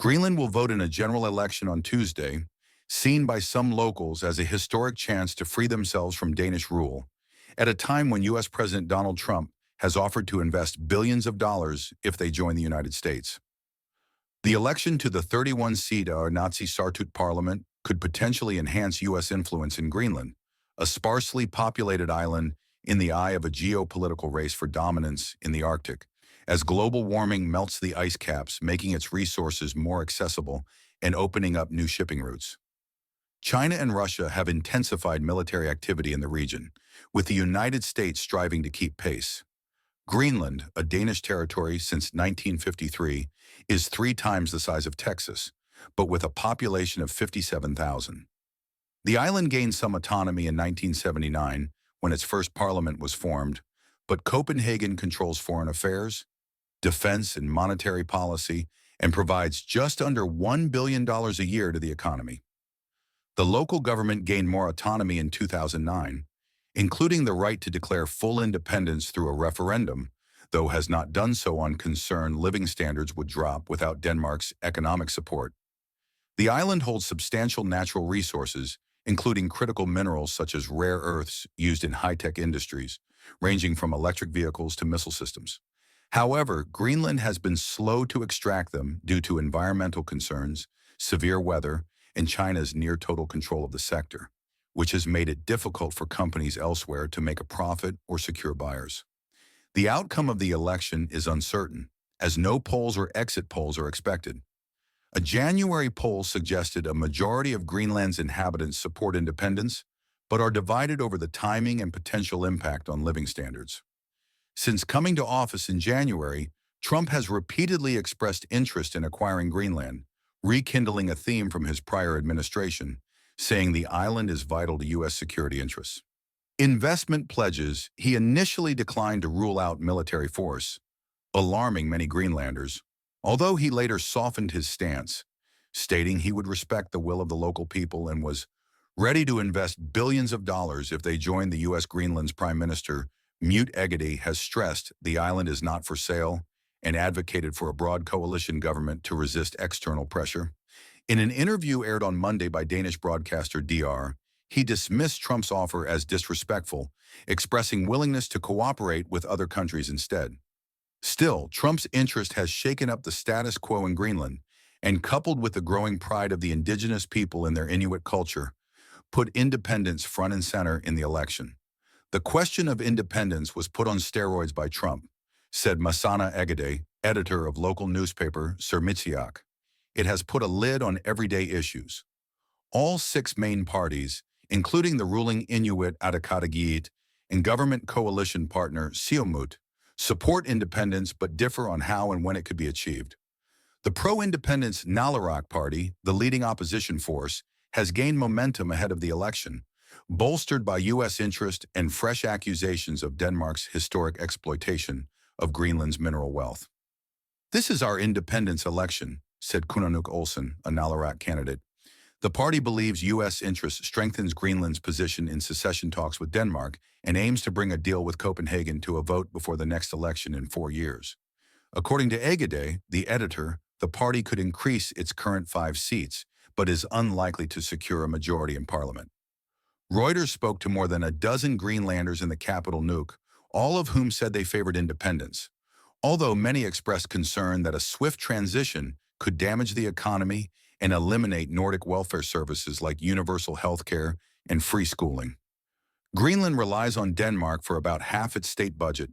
Greenland will vote in a general election on Tuesday, seen by some locals as a historic chance to free themselves from Danish rule, at a time when U.S. President Donald Trump has offered to invest billions of dollars if they join the United States. The election to the 31-seat Nazi Sartut parliament could potentially enhance U.S. influence in Greenland, a sparsely populated island in the eye of a geopolitical race for dominance in the Arctic, as global warming melts the ice caps, making its resources more accessible and opening up new shipping routes. China and Russia have intensified military activity in the region, with the United States striving to keep pace. Greenland, a Danish territory since 1953, is 3 times the size of Texas, but with a population of 57,000. The island gained some autonomy in 1979 when its first parliament was formed, but Copenhagen controls foreign affairs, defense, and monetary policy and provides just under $1 billion a year to the economy. The local government gained more autonomy in 2009, including the right to declare full independence through a referendum, though has not done so on concern living standards would drop without Denmark's economic support. The island holds substantial natural resources, including critical minerals such as rare earths used in high-tech industries, ranging from electric vehicles to missile systems. However, Greenland has been slow to extract them due to environmental concerns, severe weather, and China's near-total control of the sector, which has made it difficult for companies elsewhere to make a profit or secure buyers. The outcome of the election is uncertain, as no polls or exit polls are expected. A January poll suggested a majority of Greenland's inhabitants support independence, but are divided over the timing and potential impact on living standards. Since coming to office in January, Trump has repeatedly expressed interest in acquiring Greenland, rekindling a theme from his prior administration, saying the island is vital to U.S. security interests. Investment pledges, he initially declined to rule out military force, alarming many Greenlanders, although he later softened his stance, stating he would respect the will of the local people and was ready to invest billions of dollars if they joined the U.S. Greenland's Prime Minister, Mute Egede, has stressed the island is not for sale and advocated for a broad coalition government to resist external pressure. In an interview aired on Monday by Danish broadcaster DR, he dismissed Trump's offer as disrespectful, expressing willingness to cooperate with other countries instead. Still, Trump's interest has shaken up the status quo in Greenland, and coupled with the growing pride of the indigenous people in their Inuit culture, put independence front and center in the election. The question of independence was put on steroids by Trump, said Masana Egede, editor of local newspaper Sermitsiaq. It has put a lid on everyday issues. All 6 main parties, including the ruling Inuit Ataqatigiit and government coalition partner Siumut, support independence but differ on how and when it could be achieved. The pro-independence Nalarak Party, the leading opposition force, has gained momentum ahead of the election, bolstered by U.S. interest and fresh accusations of Denmark's historic exploitation of Greenland's mineral wealth. "This is our independence election," said Kunanuk Olsen, a Nalarak candidate. The party believes U.S. interest strengthens Greenland's position in secession talks with Denmark and aims to bring a deal with Copenhagen to a vote before the next election in 4 years. According to Egede, the editor, the party could increase its current 5 seats, but is unlikely to secure a majority in parliament. Reuters spoke to more than a dozen Greenlanders in the capital Nuuk, all of whom said they favored independence, although many expressed concern that a swift transition could damage the economy and eliminate Nordic welfare services like universal health care and free schooling. Greenland relies on Denmark for about half its state budget,